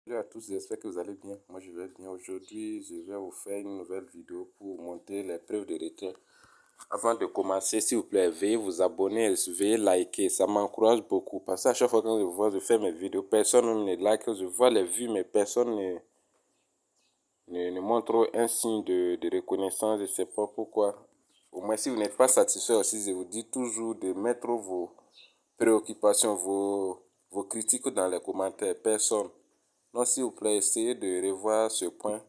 Salut à tous, j'espère que vous allez bien. Moi je vais bien. Aujourd'hui, je vais vous faire une nouvelle vidéo pour montrer les preuves de retrait. Avant de commencer, s'il vous plaît, veuillez vous abonner, veuillez liker. Ça m'encourage beaucoup parce qu'à chaque fois que je fais mes vidéos, personne ne like. Je vois les vues, mais personne ne montre un signe de reconnaissance. Je ne sais pas pourquoi. Au moins, si vous n'êtes pas satisfait aussi, je vous dis toujours de mettre vos préoccupations, vos critiques dans les commentaires. Personne. Donc, s'il vous plaît, essayez de revoir ce point.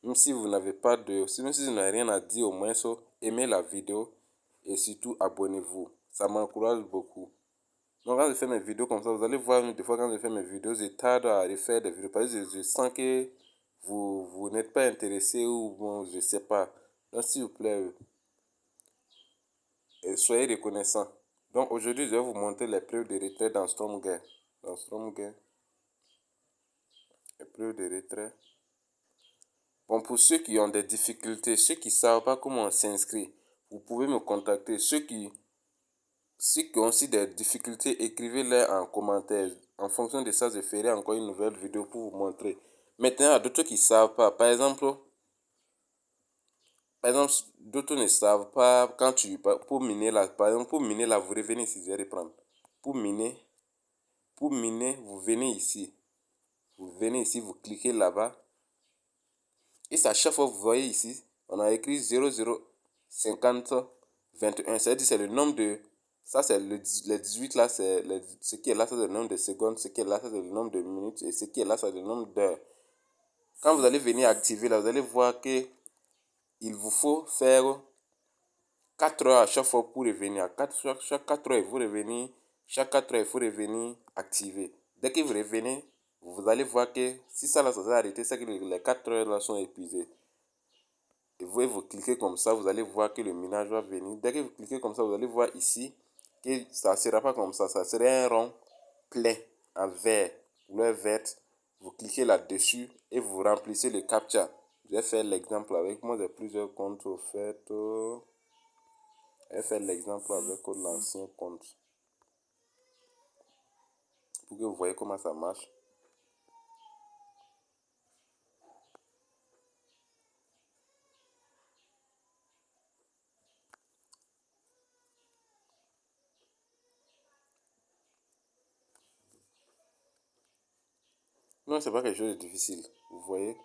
Même si vous n'avez pas de... Même si vous n'avez rien à dire, au moins, aimez la vidéo et surtout abonnez-vous. Ça m'encourage beaucoup. Donc, quand je fais mes vidéos comme ça, vous allez voir, des fois, quand je fais mes vidéos, je tarde à refaire des vidéos parce que je sens que vous n'êtes pas intéressé ou bon, je sais pas. Donc, s'il vous plaît, soyez reconnaissant. Donc, aujourd'hui, je vais vous montrer les preuves de retrait dans StormGuard. Dans StormGuard, les preuves de retrait. Bon, pour ceux qui ont des difficultés, ceux qui ne savent pas comment s'inscrire, vous pouvez me contacter. Ceux qui ont aussi des difficultés, écrivez-les en commentaire. En fonction de ça, je ferai encore une nouvelle vidéo pour vous montrer. Maintenant, il y a d'autres qui ne savent pas. Par exemple, d'autres ne savent pas quand pour miner là. Par exemple, pour miner là, vous revenez ici, je vais reprendre. Pour miner, vous venez ici. Vous venez ici, vous cliquez là-bas. Et à chaque fois, vous voyez ici, on a écrit 0050 21. C'est-à-dire c'est le nombre de... Ça, c'est les 18 là, ce qui est là, c'est le nombre de secondes. Ce qui est là, c'est le nombre de minutes. Et ce qui est là, c'est le nombre d'heures. Quand vous allez venir activer là, vous allez voir que il vous faut faire 4 heures à chaque fois pour revenir. Chaque 4 heures, vous revenez. Chaque 4 heures, il faut revenir activer. Dès que vous revenez, vous allez voir que si ça là, ça s'est arrêté, c'est que les 4 heures là sont épuisées. Et vous cliquez comme ça, vous allez voir que le minage va venir. Dès que vous cliquez comme ça, vous allez voir ici que ça ne sera pas comme ça serait un rond plein en vert, couleur verte. Vous cliquez là-dessus et vous remplissez le captcha. Je vais faire l'exemple avec moi, j'ai plusieurs comptes au fait. Je vais faire l'exemple avec l'ancien compte pour que vous voyez comment ça marche. Non, c'est pas quelque chose de difficile. Vous voyez,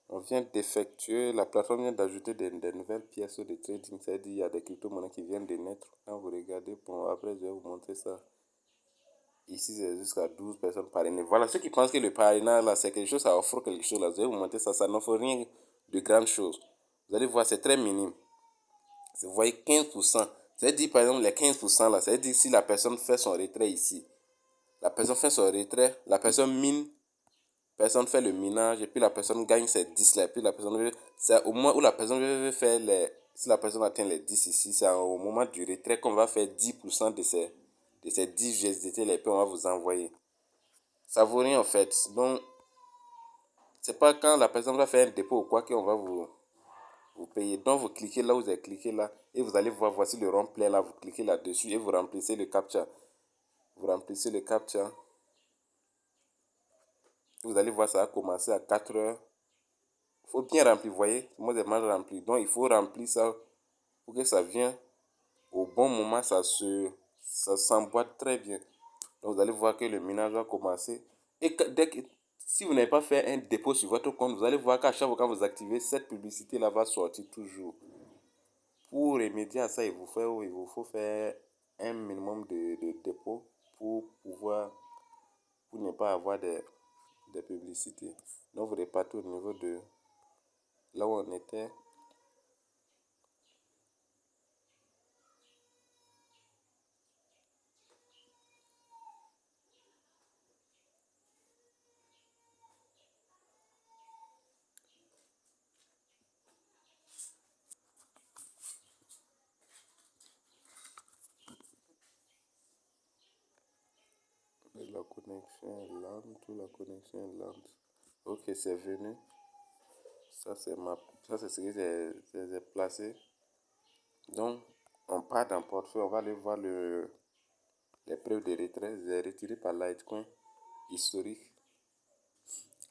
on vient d'effectuer, la plateforme vient d'ajouter des nouvelles pièces de trading. C'est-à-dire qu'il y a des crypto-monnaies qui viennent de naître. Quand vous regardez, bon, après je vais vous montrer ça. Ici, c'est jusqu'à 12 personnes parrainées. Voilà, ceux qui pensent que le parrainage, là, c'est quelque chose, ça offre quelque chose, là, je vais vous montrer ça. Ça n'offre rien de grande chose. Vous allez voir, c'est très minime. Vous voyez, 15%. C'est-à-dire, par exemple, les 15% là, c'est-à-dire si la personne fait son retrait ici, la personne fait son retrait, la personne mine, personne fait le minage, et puis la personne gagne ses 10 là, et puis la personne, c'est au moment où la personne veut faire si la personne atteint les 10 ici, c'est au moment du retrait qu'on va faire 10% de ces 10 USDT là, et puis on va vous envoyer. Ça vaut rien en fait. Donc, c'est pas quand la personne va faire un dépôt ou quoi qu'on va vous payer. Donc, vous cliquez là, vous avez cliqué là, et vous allez voir, voici le rond plein là, vous cliquez là-dessus et vous remplissez le captcha. Vous remplissez le captcha. Vous allez voir, ça va commencer à 4 heures. Il faut bien remplir, vous voyez. Moi, j'ai mal rempli. Donc, il faut remplir ça pour que ça vienne au bon moment. Ça s'emboîte très bien. Donc, vous allez voir que le minage va commencer. Et si vous n'avez pas fait un dépôt sur votre compte, vous allez voir qu'à chaque fois quand vous activez, cette publicité-là va sortir toujours. Pour remédier à ça, il vous faut faire un minimum de dépôt pour ne pas avoir des publicités. Donc, vous repartez au niveau de là où on était. La connexion est lente, la connexion est lente. Ok, c'est venu. Ça c'est ce que j'ai placé. Donc, on part dans portefeuille, on va aller voir les preuves de retrait. J'ai retiré par Litecoin. historique.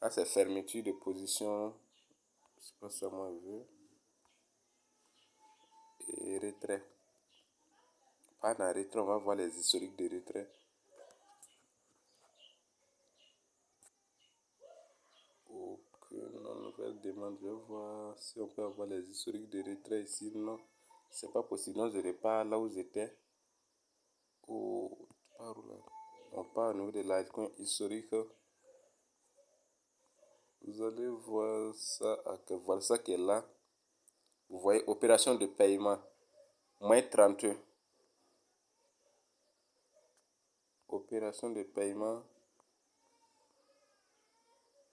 Ah, c'est fermeture de position. C'est pas ça, moi, je veux. Et retrait. Pas dans retrait, on va voir les historiques de retrait. Aucune nouvelle demande. Je vais voir si on peut avoir les historiques de retrait ici. Non, c'est pas possible. Non, je repars là où j'étais. Oh, par où là? On part au niveau de l'icône historique. Vous allez voir ça. Voilà ça qui est là. Vous voyez, opération de paiement. Moins 31. Opération de paiement.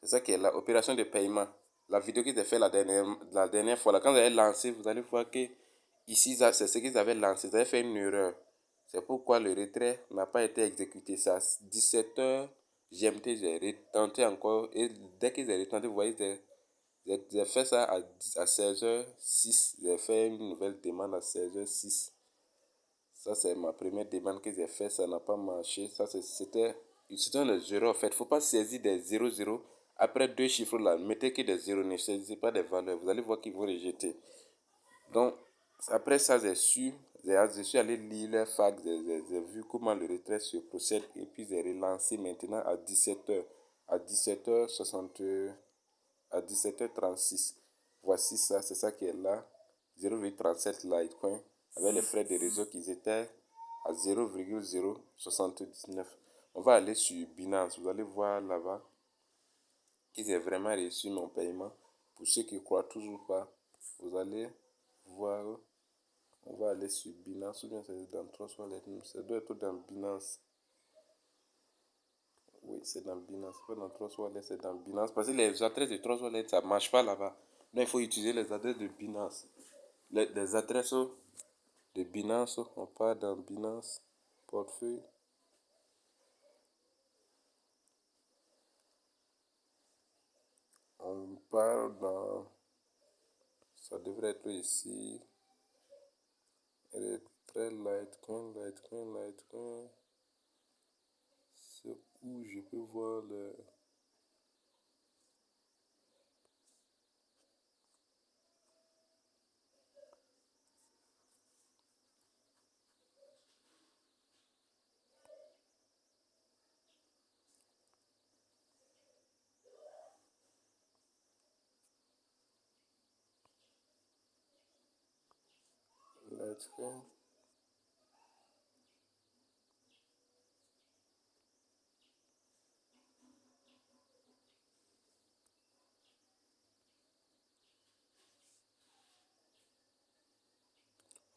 C'est ça qui est là. Opération de paiement. La vidéo qu'ils ont fait la dernière fois, là, quand vous avez lancé, vous allez voir que ici, c'est ce qu'ils avaient lancé. Ils avaient fait une erreur. C'est pourquoi le retrait n'a pas été exécuté. C'est à 17h GMT, j'ai retenté encore. Et dès qu'ils ont retenté, vous voyez, j'ai fait ça à 16h06. J'ai fait une nouvelle demande à 16h06. Ça, c'est ma première demande que j'ai faite. Ça n'a pas marché. Ça, c'était un zéro en fait. Il ne faut pas saisir des 0 après deux chiffres là. Mettez que des zéros. Ne saisissez pas des valeurs. Vous allez voir qu'ils vont rejeter. Donc, après ça, je suis allé lire les fax. J'ai vu comment le retrait se procède. Et puis, j'ai relancé maintenant à 17h. À 17h60. À 17h36. Voici ça. C'est ça qui est là. 0,37 Litecoin avec les frais de réseau qui étaient à 0,079. On va aller sur Binance. Vous allez voir là-bas qu'ils aient vraiment reçu mon paiement. Pour ceux qui ne croient toujours pas, vous allez voir. On va aller sur Binance ou bien c'est dans Trust Wallet. Ça doit être dans Binance. Oui, c'est dans Binance. C'est pas dans Trust Wallet, c'est dans Binance. Parce que les adresses de Trust Wallet, ça ne marche pas là-bas. Non, il faut utiliser les adresses de Binance. Les adresses de Binance, on part dans Binance, portefeuille. On part dans, ça devrait être ici, retrait Litecoin. C'est où je peux voir le Litecoin.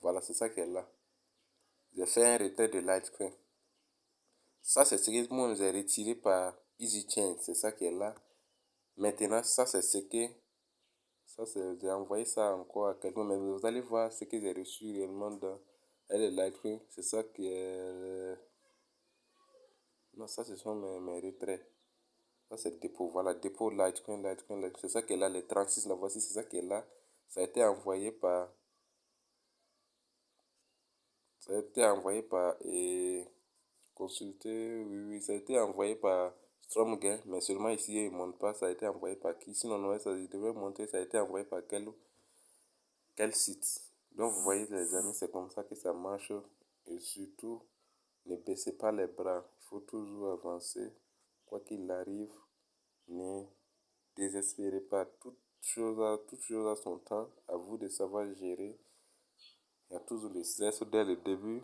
Voilà, c'est ça qui est là. J'ai fait un retrait de Litecoin. Ça, c'est ce que moi j'ai retiré par EasyChain. C'est ça qui est là. Maintenant, ça, c'est ce que. Ça, c'est. J'ai envoyé ça encore à quelqu'un. Mais vous allez voir ce que j'ai reçu réellement dans le Litecoin. C'est ça qui est. Non, ça, ce sont mes retraits. Ça, c'est dépôt. Voilà, dépôt Litecoin. C'est ça qui est là. Les 36, là, voici, c'est ça qui est là. Ça a été envoyé par. Ça a été envoyé par. Et consulter, oui, ça a été envoyé par Stromgain, mais seulement ici, il ne montre pas, ça a été envoyé par qui. Sinon, ouais, ça, il devrait montrer, ça a été envoyé par quel site. Donc, vous voyez, les amis, c'est comme ça que ça marche. Et surtout, ne baissez pas les bras. Il faut toujours avancer. Quoi qu'il arrive, ne désespérez pas. Toute chose a son temps. À vous de savoir gérer. Il y a toujours le stress dès le début.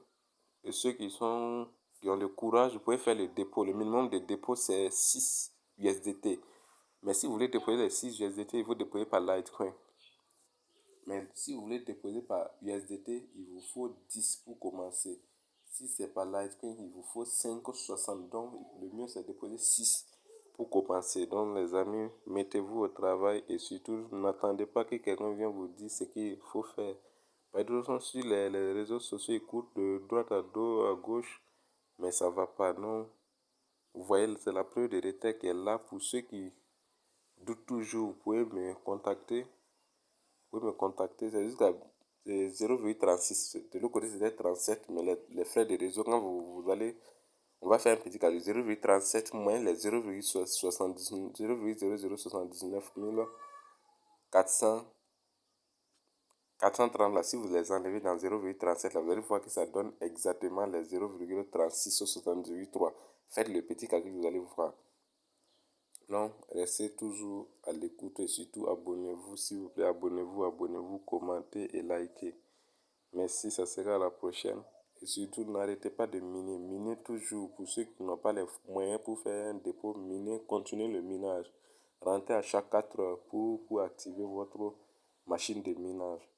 Et ceux qui ont le courage, vous pouvez faire le dépôt. Le minimum de dépôt, c'est 6 USDT. Mais si vous voulez déposer les 6 USDT, il faut déposer par Litecoin. Mais si vous voulez déposer par USDT, il vous faut 10 pour commencer. Si c'est par Litecoin, il vous faut 5,60. Donc, le mieux, c'est de déposer 6 pour commencer. Donc, les amis, mettez-vous au travail et surtout, n'attendez pas que quelqu'un vienne vous dire ce qu'il faut faire. Par exemple, sur les réseaux sociaux, ils courent de droite à gauche, mais ça va pas, non. Vous voyez, c'est la preuve de retrait qui est là. Pour ceux qui doutent toujours, vous pouvez me contacter. C'est juste à 0,36. De l'autre côté, c'était 37, mais les frais de réseau, quand vous allez, On va faire un petit calcul. 0,37 moins les 0,0079 400 430 là, si vous les enlevez dans 0,37 là, vous allez voir que ça donne exactement les 0,36783. Faites le petit calcul, vous allez voir. Donc, restez toujours à l'écoute et surtout abonnez-vous, s'il vous plaît, abonnez-vous, commentez et likez. Merci, ça sera à la prochaine. Et surtout, n'arrêtez pas de miner. Minez toujours. Pour ceux qui n'ont pas les moyens pour faire un dépôt, minez, continuez le minage. Rentrez à chaque 4 heures pour activer votre machine de minage.